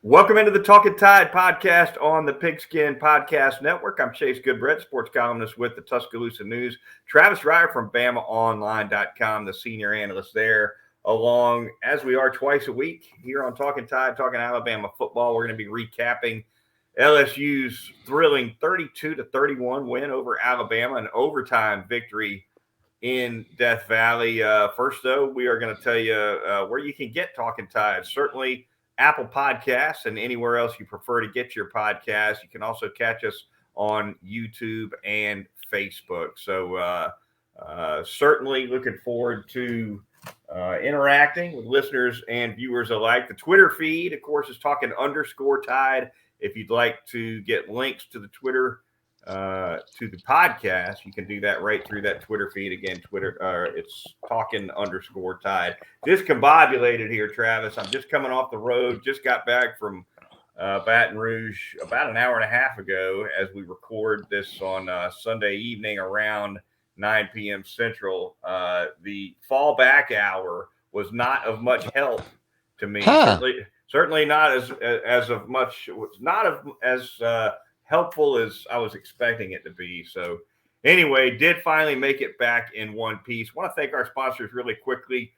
Welcome into the Talkin Tide podcast on the Pigskin Podcast Network. I'm Chase Goodbread, sports columnist with the Tuscaloosa News. Travis Reier from BamaOnline.com, the senior analyst there, along as we are twice a week here on Talkin Tide, talking Alabama football. We're going to be recapping LSU's thrilling 32-31 win over Alabama, an overtime victory in Death Valley. First, though, we are going to tell you where you can get Talkin Tide. Certainly Apple Podcasts and anywhere else you prefer to get your podcast. You can also catch us on YouTube and Facebook. So certainly looking forward to interacting with listeners and viewers alike. The Twitter feed, of course, is Talkin_Tide. If you'd like to get links to the Twitter to the podcast, you can do that right through that Twitter feed. Again, Twitter, it's Talkin_Tide. Discombobulated here, Travis. I'm just coming off the road. Just got back from Baton Rouge about an hour and a half ago as we record this on Sunday evening around 9 p.m. Central. The fallback hour was not of much help to me. Certainly not as of much. Not as helpful as I was expecting it to be. So anyway, did finally make it back in one piece. Want to thank our sponsors really quickly.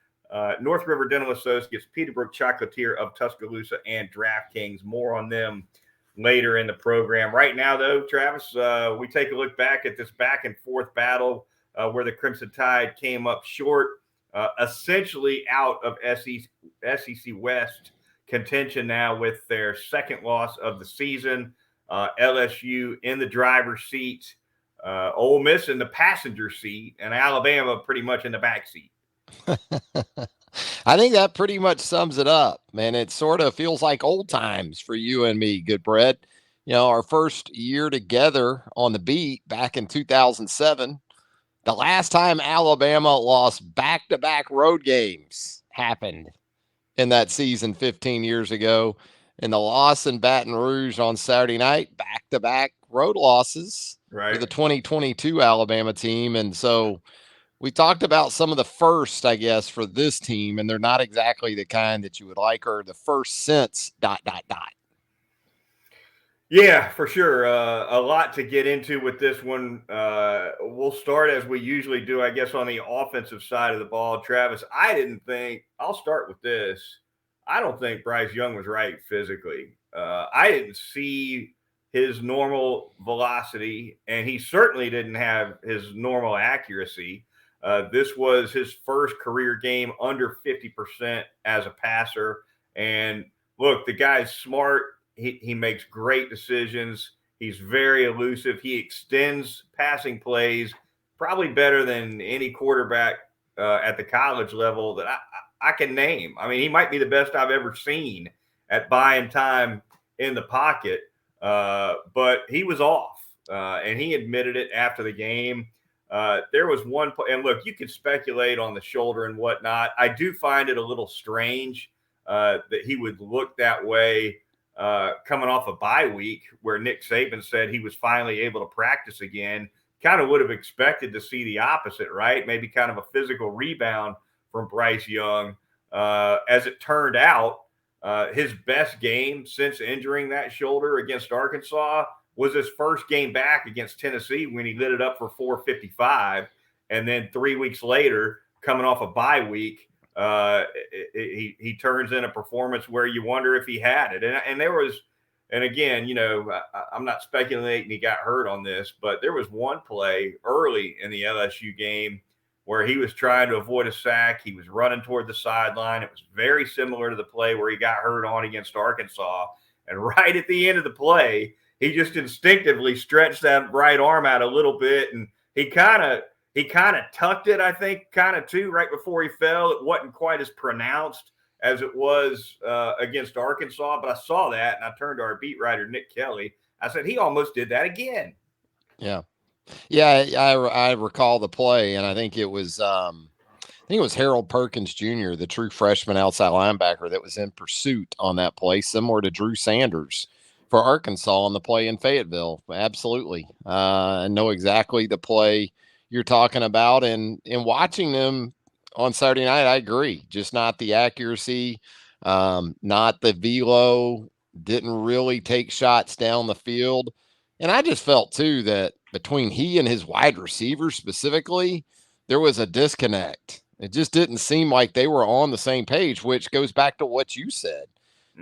North River Dental Associates, Peterbrook Chocolatier of Tuscaloosa, and DraftKings. More on them later in the program. Right now, though, Travis, we take a look back at this back and forth battle where the Crimson Tide came up short, essentially out of SEC West contention now with their second loss of the season. LSU in the driver's seat, Ole Miss in the passenger seat, and Alabama pretty much in the back seat. I think that pretty much sums it up, man. It sort of feels like old times for you and me, Goodbread. You know, our first year together on the beat back in 2007, the last time Alabama lost back-to-back road games happened in that season 15 years ago. And the loss in Baton Rouge on Saturday night, back-to-back road losses for the 2022 Alabama team. And so we talked about some of the first, I guess, for this team, and they're not exactly the kind that you would like, or the first since ... Yeah, for sure. A lot to get into with this one. We'll start as we usually do, I guess, on the offensive side of the ball. Travis, I'll start with this. I don't think Bryce Young was right physically. I didn't see his normal velocity, and he certainly didn't have his normal accuracy. This was his first career game under 50% as a passer. And look, the guy's smart. He makes great decisions. He's very elusive. He extends passing plays probably better than any quarterback at the college level that I can name. I mean, he might be the best I've ever seen at buying time in the pocket, but he was off, and he admitted it after the game. There was one – and look, you could speculate on the shoulder and whatnot. I do find it a little strange that he would look that way coming off a bye week where Nick Saban said he was finally able to practice again. Kind of would have expected to see the opposite, right? Maybe kind of a physical rebound from Bryce Young. As it turned out, his best game since injuring that shoulder against Arkansas was his first game back against Tennessee when he lit it up for 455. And then 3 weeks later, coming off a bye week, he turns in a performance where you wonder if he had it. And there was, and again, you know, I'm not speculating he got hurt on this, but there was one play early in the LSU game where he was trying to avoid a sack. He was running toward the sideline. It was very similar to the play where he got hurt on against Arkansas. And right at the end of the play, he just instinctively stretched that right arm out a little bit, and he kind of tucked it, I think, kind of too, right before he fell. It wasn't quite as pronounced as it was against Arkansas, but I saw that, and I turned to our beat writer, Nick Kelly. I said, he almost did that again. Yeah. Yeah, I recall the play, and I think it was Harold Perkins Jr., the true freshman outside linebacker that was in pursuit on that play, similar to Drew Sanders for Arkansas on the play in Fayetteville. Absolutely. I know exactly the play you're talking about, and watching them on Saturday night, I agree. Just not the accuracy, not the velo, didn't really take shots down the field. And I just felt too that between he and his wide receivers specifically, there was a disconnect. It just didn't seem like they were on the same page, which goes back to what you said.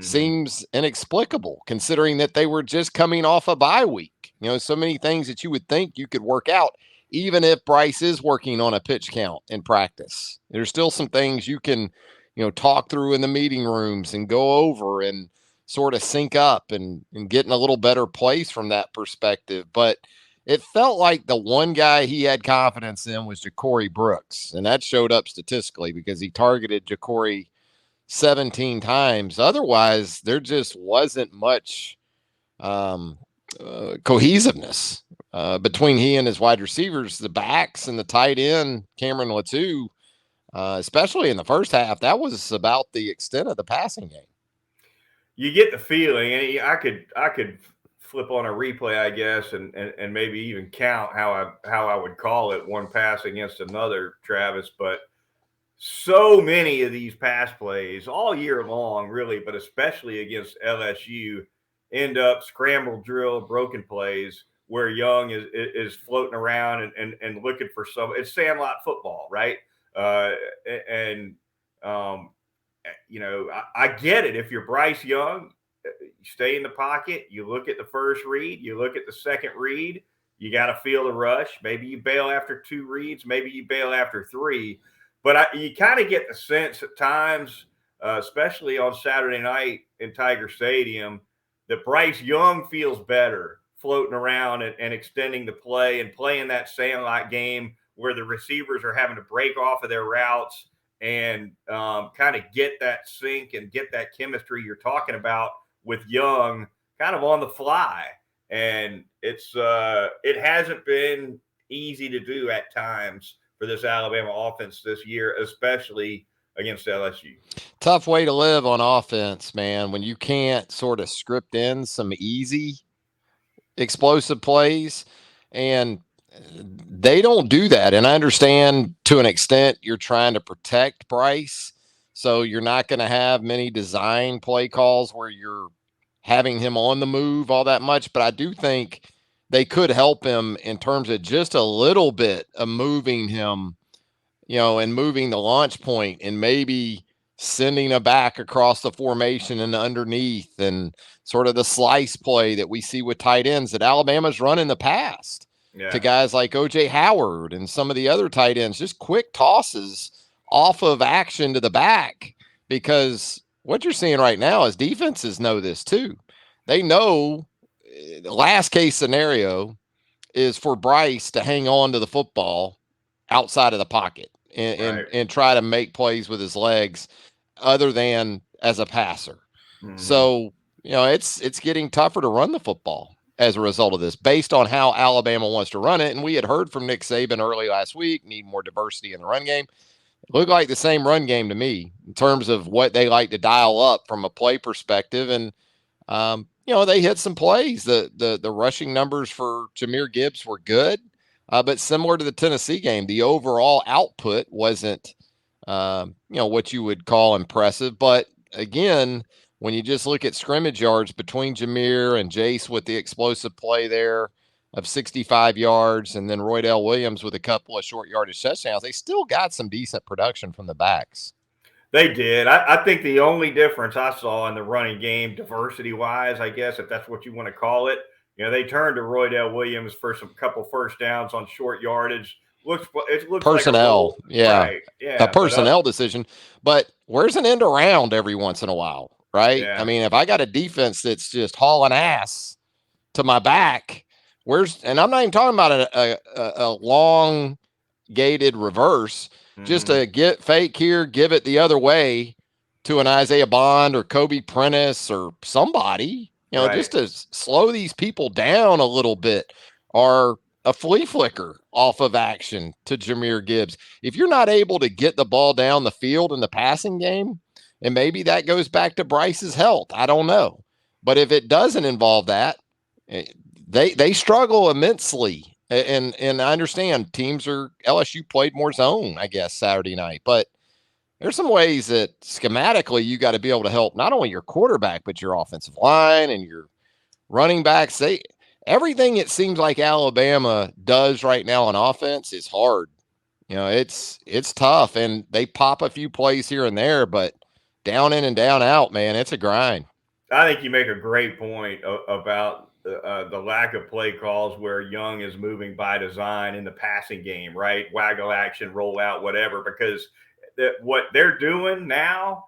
Seems inexplicable considering that they were just coming off a bye week. So many things that you would think you could work out, even if Bryce is working on a pitch count in practice. There's still some things you can, talk through in the meeting rooms and go over and sort of sync up and get in a little better place from that perspective. But it felt like the one guy he had confidence in was Ja'Cory Brooks, and that showed up statistically because he targeted Ja'Cory 17 times. Otherwise, there just wasn't much cohesiveness between he and his wide receivers, the backs and the tight end, Cameron Latou, especially in the first half. That was about the extent of the passing game. You get the feeling, and I could flip on a replay, I guess, and maybe even count how I would call it one pass against another, Travis. But so many of these pass plays all year long, really, but especially against LSU, end up scramble drill, broken plays where Young is floating around and looking for some. It's sandlot football, right? And I get it. If you're Bryce Young, you stay in the pocket. You look at the first read. You look at the second read. You got to feel the rush. Maybe you bail after 2 reads. Maybe you bail after 3. But you kind of get the sense at times, especially on Saturday night in Tiger Stadium, that Bryce Young feels better floating around and extending the play and playing that sandlot game where the receivers are having to break off of their routes and kind of get that sync and get that chemistry you're talking about with Young kind of on the fly. And it hasn't been easy to do at times for this Alabama offense this year, especially against LSU. Tough way to live on offense, man, when you can't sort of script in some easy explosive plays. And they don't do that. And I understand to an extent you're trying to protect Bryce. So you're not going to have many design play calls where you're having him on the move all that much. But I do think they could help him in terms of just a little bit of moving him, and moving the launch point and maybe sending a back across the formation and underneath and sort of the slice play that we see with tight ends that Alabama's run in the past. Yeah. To guys like OJ Howard and some of the other tight ends, just quick tosses off of action to the back, because what you're seeing right now is defenses know this too. They know the last case scenario is for Bryce to hang on to the football outside of the pocket and try to make plays with his legs other than as a passer. So, it's getting tougher to run the football as a result of this, based on how Alabama wants to run it. And we had heard from Nick Saban early last week, need more diversity in the run game. It looked like the same run game to me in terms of what they like to dial up from a play perspective. And, they hit some plays. The rushing numbers for Jahmyr Gibbs were good, but similar to the Tennessee game, the overall output wasn't, what you would call impressive. But again, when you just look at scrimmage yards between Jahmyr and Jace with the explosive play there of 65 yards, and then Roydell Williams with a couple of short yardage touchdowns, they still got some decent production from the backs. They did. I think the only difference I saw in the running game, diversity-wise, I guess, if that's what you want to call it, they turned to Roydell Williams for some couple first downs on short yardage. It looks personnel, like yeah, right. Yeah, a personnel decision. But where's an end around every once in a while, right? Yeah. I mean, if I got a defense that's just hauling ass to my back, and I'm not even talking about a long gated reverse, just to get fake here, give it the other way to an Isaiah Bond or Kobe Prentice or somebody, just to slow these people down a little bit, or a flea flicker off of action to Jahmyr Gibbs. If you're not able to get the ball down the field in the passing game, and maybe that goes back to Bryce's health, I don't know. But if it doesn't involve that, they struggle immensely. And I understand LSU played more zone, I guess, Saturday night, but there's some ways that schematically you got to be able to help not only your quarterback, but your offensive line and your running backs. Everything it seems like Alabama does right now on offense is hard. It's tough, and they pop a few plays here and there, but down in and down out, man, it's a grind. I think you make a great point about the lack of play calls where Young is moving by design in the passing game, right? Waggle action, roll out, whatever, because what they're doing now,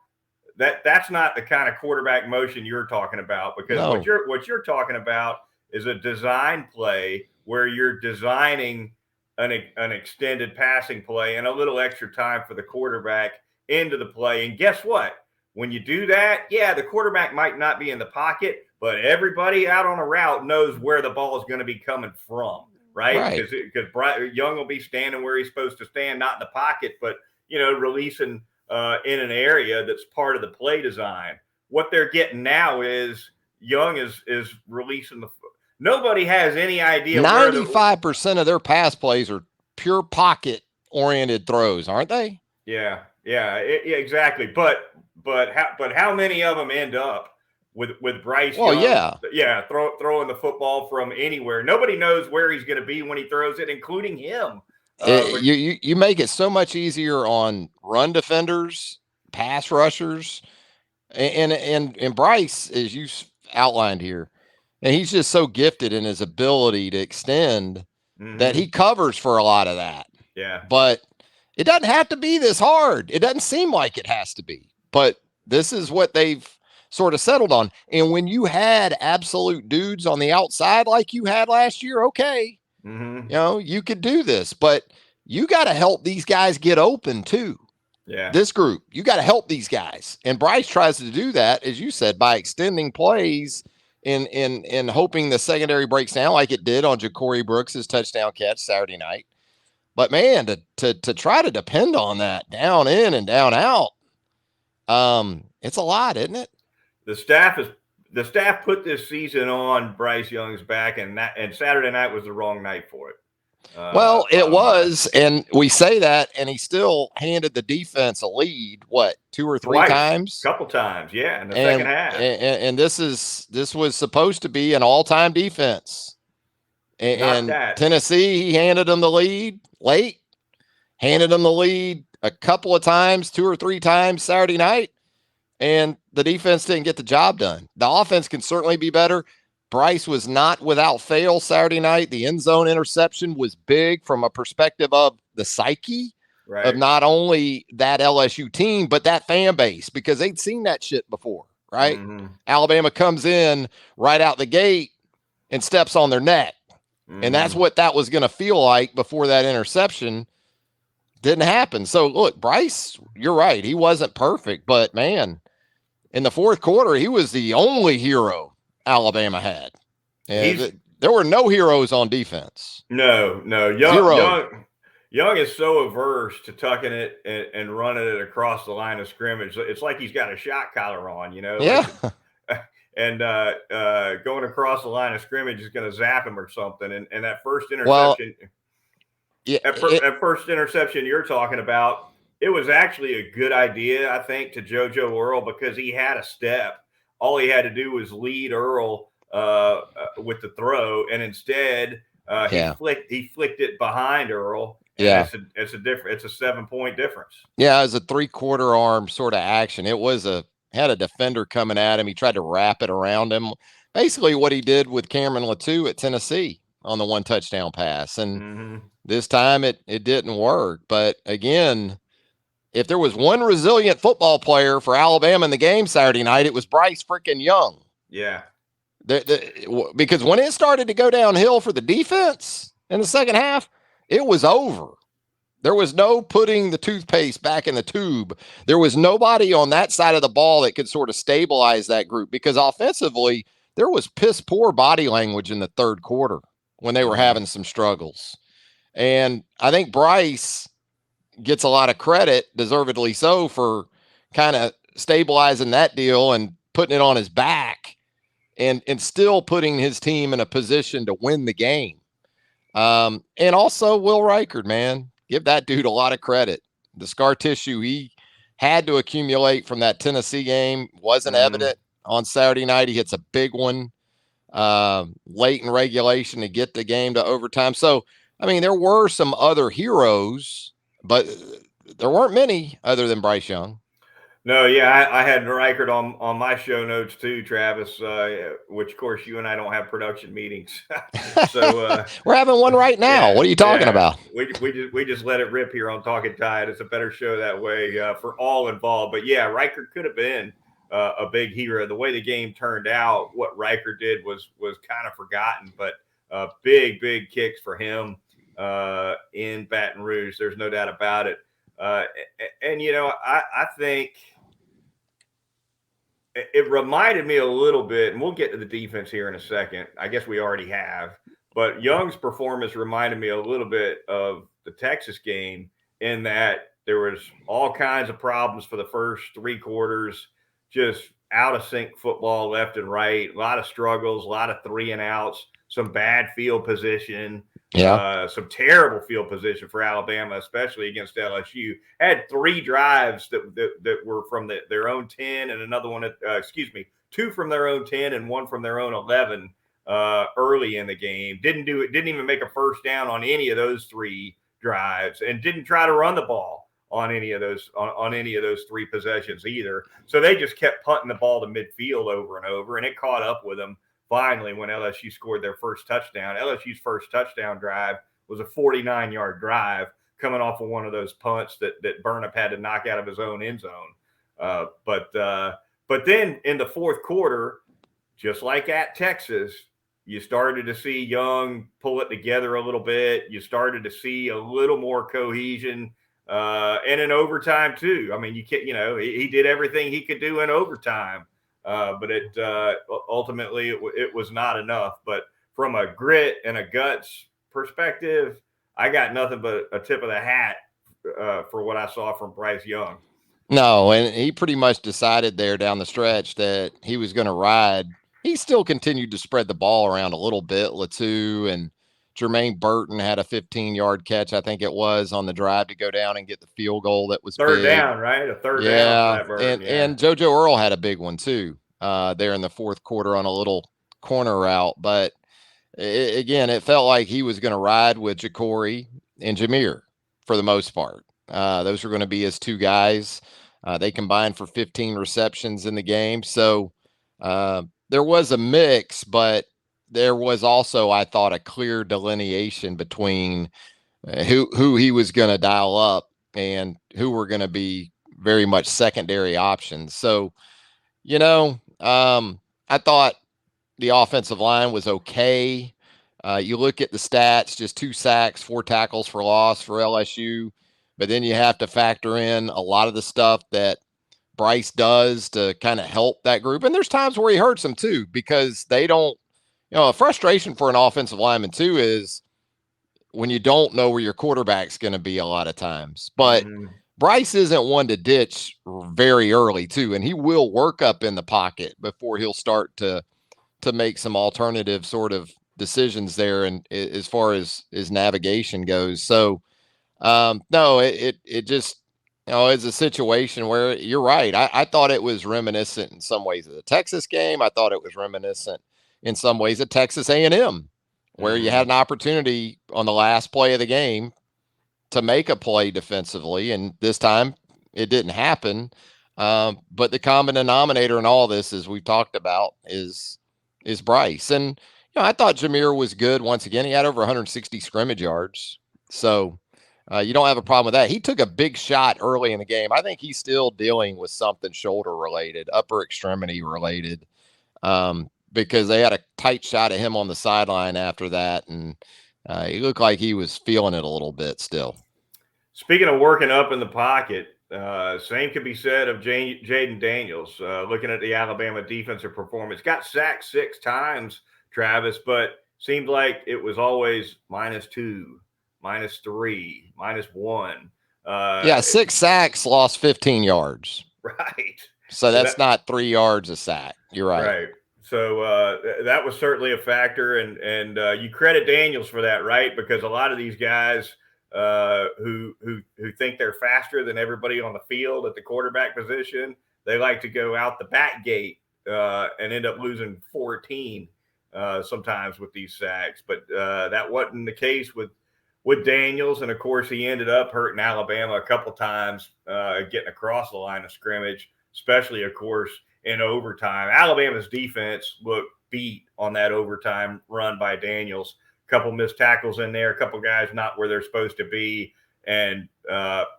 that's not the kind of quarterback motion you're talking about, because No. what you're talking about is a design play where you're designing an extended passing play and a little extra time for the quarterback into the play. And guess what? When you do that, yeah, the quarterback might not be in the pocket, but everybody out on a route knows where the ball is going to be coming from, right? Because Young will be standing where he's supposed to stand, not in the pocket, but releasing in an area that's part of the play design. What they're getting now is Young is releasing the. Nobody has any idea. 95% of their pass plays are pure pocket oriented throws, aren't they? Yeah, exactly. But how many of them end up with Bryce Young? Throwing the football from anywhere. Nobody knows where he's going to be when he throws it, including him. You make it so much easier on run defenders, pass rushers, and Bryce, as you outlined here, and he's just so gifted in his ability to extend that he covers for a lot of that. Yeah, but it doesn't have to be this hard. It doesn't seem like it has to be, but this is what they've sort of settled on. And when you had absolute dudes on the outside like you had last year, okay. You could do this, but you got to help these guys get open too. Yeah. This group, you got to help these guys. And Bryce tries to do that, as you said, by extending plays in hoping the secondary breaks down like it did on Ja'Cory Brooks's touchdown catch Saturday night. But man, to try to depend on that down in and down out, it's a lot, isn't it? The staff put this season on Bryce Young's back, and Saturday night was the wrong night for it. It was, and we say that, and he still handed the defense a lead. What, 2 or 3 times? A couple times, yeah, in the second half. And this was supposed to be an all-time defense. And Tennessee, he handed them the lead late, handed them the lead a couple of times, 2 or 3 times Saturday night, and the defense didn't get the job done. The offense can certainly be better. Bryce was not without fail Saturday night. The end zone interception was big from a perspective of the psyche of not only that LSU team, but that fan base, because they'd seen that shit before, right? Alabama comes in right out the gate and steps on their neck. And that's what that was going to feel like before that interception didn't happen. So, look, Bryce, you're right. He wasn't perfect, but, man, in the fourth quarter, he was the only hero Alabama had. And there were no heroes on defense. No. Young is so averse to tucking it and running it across the line of scrimmage. It's like he's got a shot collar on, Yeah. And going across the line of scrimmage is going to zap him or something. And that first interception, that first interception you're talking about, it was actually a good idea, I think, to JoJo Earl, because he had a step. All he had to do was lead Earl with the throw, and instead he flicked it behind Earl. Yeah, it's a 7-point difference. Yeah, it was a 3/4 arm sort of action. It was had a defender coming at him. He tried to wrap it around him. Basically, what he did with Cameron Latou at Tennessee on the 1 touchdown pass, and this time it didn't work. But again, if there was one resilient football player for Alabama in the game Saturday night, it was Bryce freaking Young. Yeah. Because when it started to go downhill for the defense in the second half, it was over. There was no putting the toothpaste back in the tube. There was nobody on that side of the ball that could sort of stabilize that group, because offensively, there was piss poor body language in the third quarter when they were having some struggles. And I think Bryce gets a lot of credit, deservedly so, for kind of stabilizing that deal and putting it on his back and still putting his team in a position to win the game. And also Will Reichard, man, give that dude a lot of credit. The scar tissue he had to accumulate from that Tennessee game. Wasn't evident on Saturday night. He hits a big one late in regulation to get the game to overtime. So, I mean, there were some other heroes, but there weren't many other than Bryce Young. No, yeah, I had Reichert on my show notes too, Travis. Which, of course, you and I don't have production meetings, so we're having one right now. What are you talking about? We just let it rip here on Talkin Tide. It's a better show that way for all involved. But yeah, Reichert could have been a big hero. The way the game turned out, what Reichert did was kind of forgotten, but big kicks for him in Baton Rouge. There's no doubt about it. And you know, I think it reminded me a little bit, and we'll get to the defense here in a second. I guess we already have, but Young's performance reminded me a little bit of the Texas game in that there was all kinds of problems for the first three quarters, just out of sync football left and right, a lot of struggles, a lot of 3 and outs, some bad field position. Some terrible field position for Alabama, especially against LSU. Had 3 drives that were from their own 10, and another one, 2 from their own 10 and 1 from their own 11 early in the game. Didn't even make a first down on any of those 3 drives, and didn't try to run the ball on any of those 3 possessions either. So they just kept punting the ball to midfield over and over, and it caught up with them. Finally, when LSU scored their first touchdown, LSU's first touchdown drive was a 49-yard drive coming off of one of those punts that Burnip had to knock out of his own end zone. But then in the fourth quarter, just like at Texas, you started to see Young pull it together a little bit. You started to see a little more cohesion, and in overtime too. I mean, he did everything he could do in overtime. But it ultimately it was not enough. But from a grit and a guts perspective, I got nothing but a tip of the hat for what I saw from Bryce Young. No, and he pretty much decided there down the stretch that he was going to ride. He still continued to spread the ball around a little bit. Latu and Jermaine Burton had a 15-yard catch, I think it was, on the drive to go down and get the field goal that was third big. down, right? A third down for that Burton. And JoJo Earl had a big one too there in the fourth quarter on a little corner route. But again, it felt like he was going to ride with Ja'Cory and Jameer for the most part. Those were going to be his 2 guys. They combined for 15 receptions in the game. So there was a mix, but there was also, I thought, a clear delineation between who he was going to dial up and who were going to be very much secondary options. So, I thought the offensive line was okay. You look at the stats, just 2 sacks, 4 tackles for loss for LSU. But then you have to factor in a lot of the stuff that Bryce does to kind of help that group. And there's times where he hurts them too, because they don't, a frustration for an offensive lineman too is when you don't know where your quarterback's going to be a lot of times. But Bryce isn't one to ditch very early too, and he will work up in the pocket before he'll start to make some alternative sort of decisions there, and as far as his navigation goes. So no, it just, it's a situation where you're right. I thought it was reminiscent in some ways of the Texas game. I thought it was reminiscent in some ways of Texas A&M, where you had an opportunity on the last play of the game to make a play defensively, and this time it didn't happen. But the common denominator in all this, as we've talked about, is Bryce. And I thought Jameer was good once again. He had over 160 scrimmage yards, so you don't have a problem with that. He took a big shot early in the game. I think he's still dealing with something shoulder related, upper extremity related, because they had a tight shot of him on the sideline after that, and he looked like he was feeling it a little bit still. Speaking of working up in the pocket, same could be said of Jaden Daniels. Looking at the Alabama defensive performance, got sacked 6 times, Travis, but seemed like it was always -2, -3, -1. 6 sacks, lost 15 yards. Right. So that's not 3 yards a sack. You're right. Right. So that was certainly a factor, and you credit Daniels for that, right? Because a lot of these guys who think they're faster than everybody on the field at the quarterback position. They like to go out the back gate and end up losing 14 sometimes with these sacks. But that wasn't the case with Daniels, and of course he ended up hurting Alabama a couple times, getting across the line of scrimmage, especially of course in overtime. Alabama's defense looked beat on that overtime run by Daniels. A couple missed tackles in there, a couple guys not where they're supposed to be, and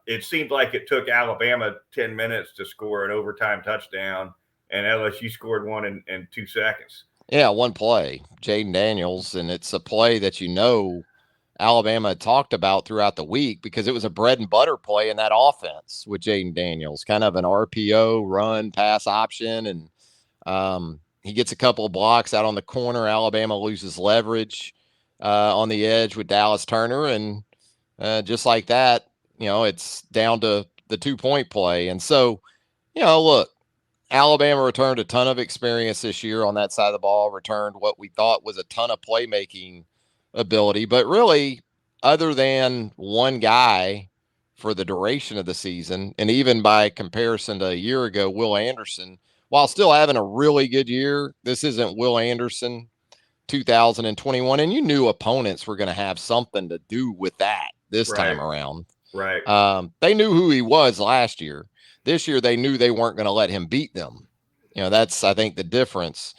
it seemed like it took Alabama 10 minutes to score an overtime touchdown, and LSU scored one in 2 seconds. Yeah, one play, Jaden Daniels, and it's a play that Alabama talked about throughout the week because it was a bread and butter play in that offense with Jaden Daniels, kind of an RPO run pass option. And he gets a couple of blocks out on the corner. Alabama loses leverage on the edge with Dallas Turner. And just like that, it's down to the 2-point play. And so, look, Alabama returned a ton of experience this year on that side of the ball, returned what we thought was a ton of playmaking ability, but really, other than one guy for the duration of the season, and even by comparison to a year ago, Will Anderson, while still having a really good year, this isn't Will Anderson 2021, and you knew opponents were going to have something to do with that this time around. Right. They knew who he was last year. This year, they knew they weren't going to let him beat them. That's, I think, the difference.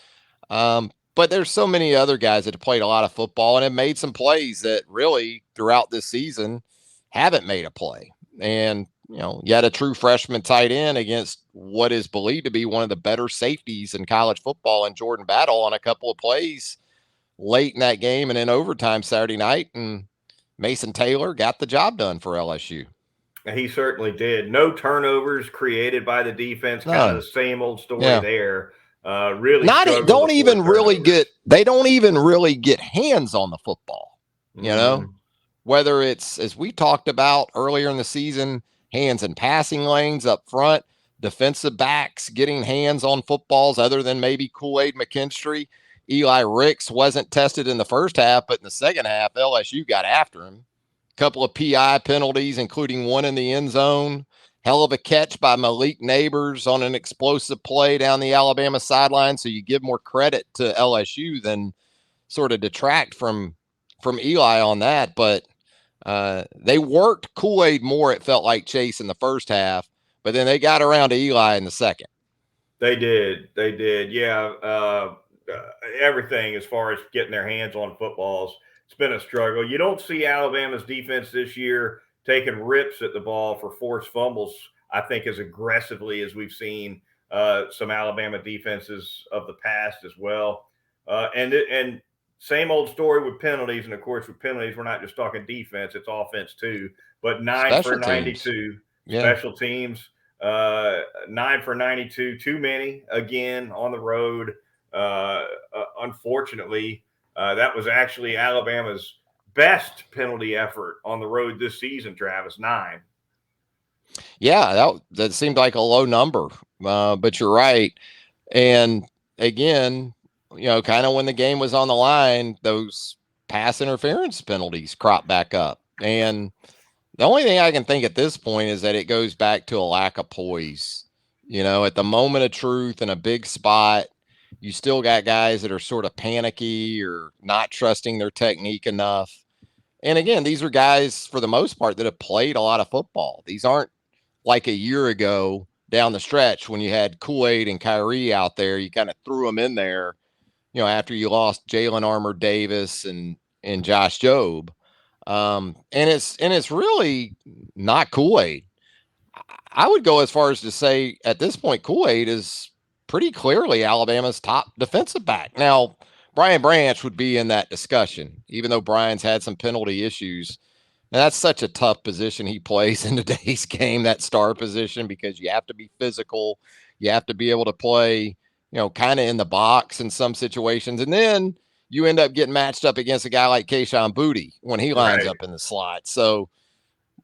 But there's so many other guys that have played a lot of football and have made some plays that really throughout this season haven't made a play. And, you had a true freshman tight end against what is believed to be one of the better safeties in college football in Jordan Battle on a couple of plays late in that game and in overtime Saturday night. And Mason Taylor got the job done for LSU. He certainly did. No turnovers created by the defense. None. Kind of the same old story there. Really, they don't even really get hands on the football. Whether it's, as we talked about earlier in the season, hands in passing lanes up front, defensive backs getting hands on footballs other than maybe Kool-Aid McKinstry. Eli Ricks wasn't tested in the first half, but in the second half, LSU got after him. Couple of PI penalties, including one in the end zone. Hell of a catch by Malik Neighbors on an explosive play down the Alabama sideline. So you give more credit to LSU than sort of detract from Eli on that. But they worked Kool-Aid more, it felt like, Chase, in the first half. But then they got around to Eli in the second. They did. Yeah. Everything as far as getting their hands on footballs, it's been a struggle. You don't see Alabama's defense this year taking rips at the ball for forced fumbles, I think, as aggressively as we've seen some Alabama defenses of the past as well. And same old story with penalties. And, of course, with penalties, we're not just talking defense. It's offense, too. But 9 special for 92 teams. Special teams. 9 for 92, too many, again, on the road. Unfortunately, that was actually Alabama's best penalty effort on the road this season, Travis. 9. Yeah, that seemed like a low number, but you're right. And again, kind of when the game was on the line, those pass interference penalties crop back up. And the only thing I can think at this point is that it goes back to a lack of poise. At the moment of truth in a big spot, you still got guys that are sort of panicky or not trusting their technique enough. And again, these are guys, for the most part, that have played a lot of football. These aren't like a year ago down the stretch when you had Kool-Aid and Kyrie out there. You kind of threw them in there, after you lost Jalen Armour-Davis and Josh Jobe. And it's really not Kool-Aid. I would go as far as to say at this point, Kool-Aid is pretty clearly Alabama's top defensive back. Now, Brian Branch would be in that discussion, even though Brian's had some penalty issues. And that's such a tough position he plays in today's game, that star position, because you have to be physical. You have to be able to play, kind of in the box in some situations. And then you end up getting matched up against a guy like Kayshon Boutte when he lines up in the slot. So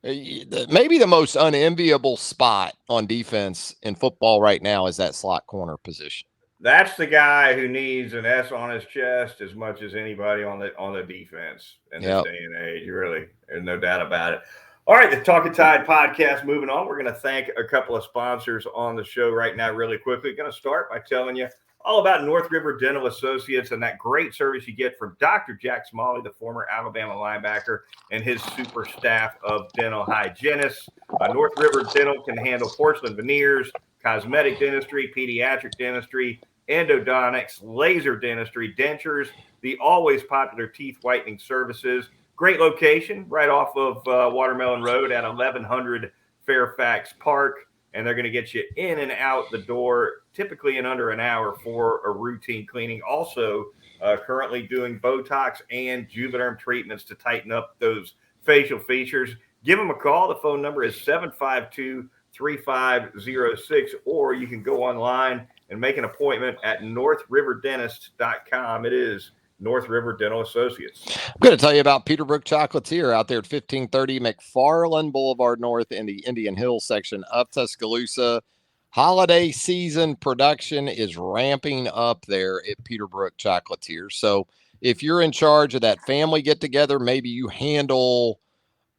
maybe the most unenviable spot on defense in football right now is that slot corner position. That's the guy who needs an S on his chest as much as anybody on the defense in this Yep. day and age. Really, there's no doubt about it. All right, the Talkin Tide podcast. Moving on, we're going to thank a couple of sponsors on the show right now, really quickly. Going to start by telling you all about North River Dental Associates and that great service you get from Dr. Jack Smalley, the former Alabama linebacker, and his super staff of dental hygienists. North River Dental can handle porcelain veneers, cosmetic dentistry, pediatric dentistry, endodontics, laser dentistry, dentures, the always popular teeth whitening services. Great location right off of Watermelon Road at 1100 Fairfax Park. And they're going to get you in and out the door typically in under an hour for a routine cleaning. Also, currently doing Botox and Juvederm treatments to tighten up those facial features. Give them a call. The phone number is 752 3506, or you can go online and make an appointment at northriverdentist.com. It is North River Dental Associates. I'm going to tell you about Peterbrook Chocolatier out there at 1530 McFarland Boulevard North in the Indian Hills section of Tuscaloosa. Holiday season production is ramping up there at Peterbrook Chocolatier. So if you're in charge of that family get together, maybe you handle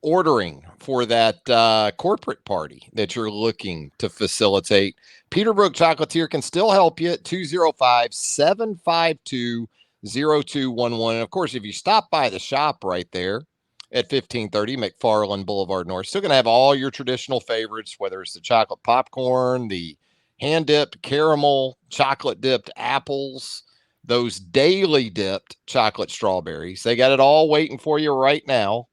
ordering for that corporate party that you're looking to facilitate. Peterbrook Chocolatier can still help you at 205-752-0211. And of course, if you stop by the shop right there at 1530 McFarland Boulevard North, still going to have all your traditional favorites, whether it's the chocolate popcorn, the hand-dipped caramel, chocolate-dipped apples, those daily dipped chocolate strawberries. They got it all waiting for you right now.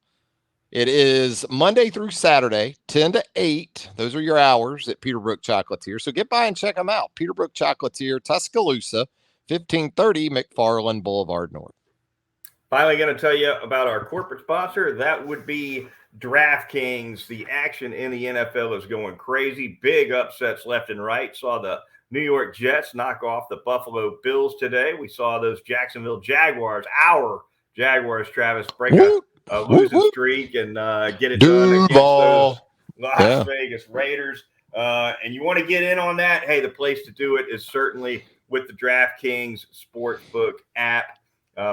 It is Monday through Saturday, 10 to 8. Those are your hours at Peterbrook Chocolatier. So get by and check them out. Peterbrook Chocolatier, Tuscaloosa, 1530 McFarland Boulevard North. Finally, going to tell you about our corporate sponsor. That would be DraftKings. The action in the NFL is going crazy. Big upsets left and right. Saw the New York Jets knock off the Buffalo Bills today. We saw those Jacksonville Jaguars, our Jaguars, Travis, break a losing streak and get it done against those Las Vegas Raiders. And you want to get in on that? Hey, the place to do it is certainly with the DraftKings Sportsbook app.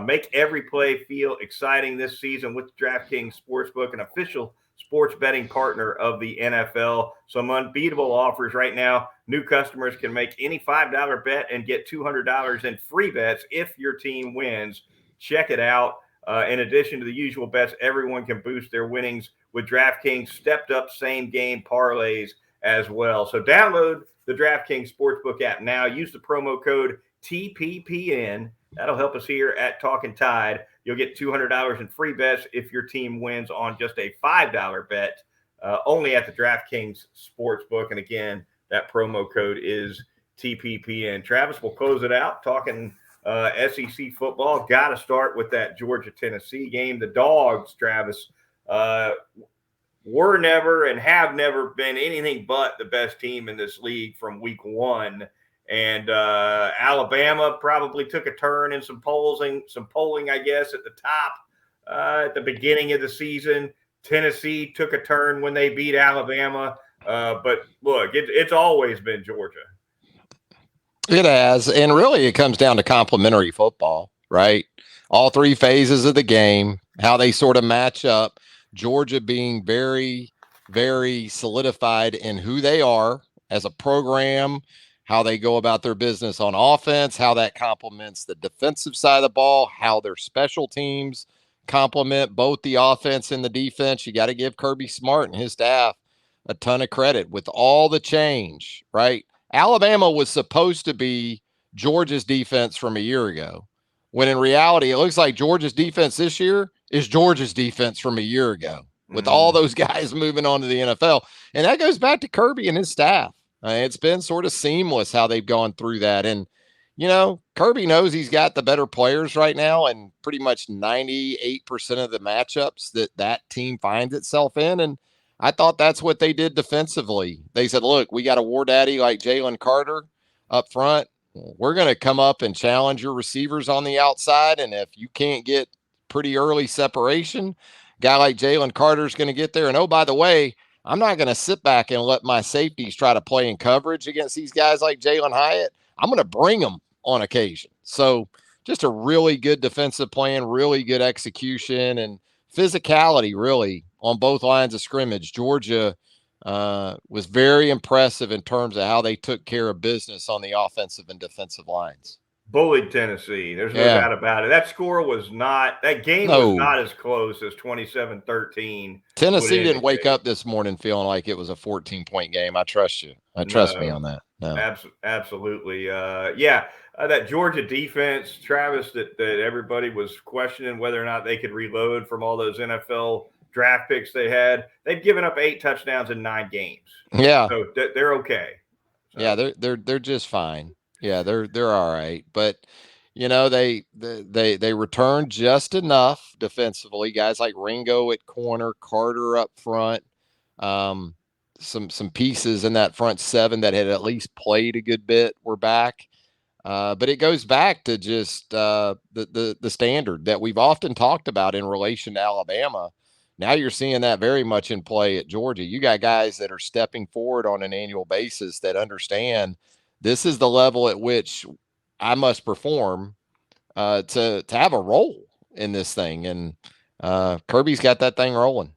Make every play feel exciting this season with the DraftKings Sportsbook, an official sports betting partner of the NFL. Some unbeatable offers right now. New customers can make any $5 bet and get $200 in free bets if your team wins. Check it out. In addition to the usual bets, everyone can boost their winnings with DraftKings stepped up same game parlays as well. So download the DraftKings Sportsbook app now. Use the promo code TPPN. That'll help us here at Talkin Tide. You'll get $200 in free bets if your team wins on just a $5 bet, only at the DraftKings Sportsbook. And again, that promo code is TPPN. Travis, we'll close it out talking SEC football. Got to start with that Georgia-Tennessee game. The Dogs, Travis, were never and have never been anything but the best team in this league from week one. And Alabama probably took a turn in some polling, I guess, at the top at the beginning of the season. Tennessee took a turn when they beat Alabama. But look, it's always been Georgia. It has. And really, it comes down to complementary football, right? All three phases of the game, how they sort of match up. Georgia being very, very solidified in who they are as a program, how they go about their business on offense, how that complements the defensive side of the ball, how their special teams complement both the offense and the defense. You got to give Kirby Smart and his staff a ton of credit with all the change, right? Alabama was supposed to be Georgia's defense from a year ago, when in reality, it looks like Georgia's defense this year is Georgia's defense from a year ago, with all those guys moving on to the NFL. And that goes back to Kirby and his staff. It's been sort of seamless how they've gone through that. And, you know, Kirby knows he's got the better players right now, and pretty much 98% of the matchups that team finds itself in. And I thought that's what they did defensively. They said, look, we got a war daddy like Jalen Carter up front. We're going to come up and challenge your receivers on the outside. And if you can't get pretty early separation, guy like Jalen Carter is going to get there. And, oh, by the way, I'm not going to sit back and let my safeties try to play in coverage against these guys like Jalen Hyatt. I'm going to bring them on occasion. So just a really good defensive plan, really good execution, and physicality, really, on both lines of scrimmage. Georgia was very impressive in terms of how they took care of business on the offensive and defensive lines. Bullied Tennessee. There's no Yeah. doubt about it. That game was No. not as close as 27-13 would Tennessee didn't wake indicate. up this morning feeling like it was a 14-point game. I trust you. Trust me No, on that. No. absolutely. That Georgia defense, Travis, that everybody was questioning whether or not they could reload from all those NFL draft picks they had. They've given up 8 touchdowns in 9 games. Yeah. So they're okay. So. Yeah, they're just fine. Yeah, they're all right. But they returned just enough defensively. Guys like Ringo at corner, Carter up front, some pieces in that front seven that had at least played a good bit were back. But it goes back to just the standard that we've often talked about in relation to Alabama. Now you're seeing that very much in play at Georgia. You got guys that are stepping forward on an annual basis that understand this is the level at which I must perform to have a role in this thing. And Kirby's got that thing rolling.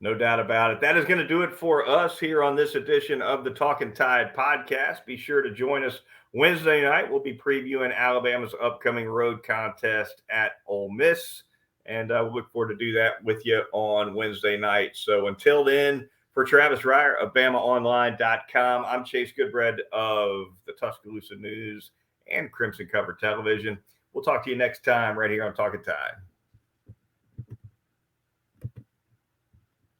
No doubt about it. That is going to do it for us here on this edition of the Talkin Tide podcast. Be sure to join us Wednesday night. We'll be previewing Alabama's upcoming road contest at Ole Miss. And we look forward to do that with you on Wednesday night. So until then, for Travis Reier of BamaOnline.com, I'm Chase Goodbread of the Tuscaloosa News and Crimson Cover Television. We'll talk to you next time right here on Talkin Tide.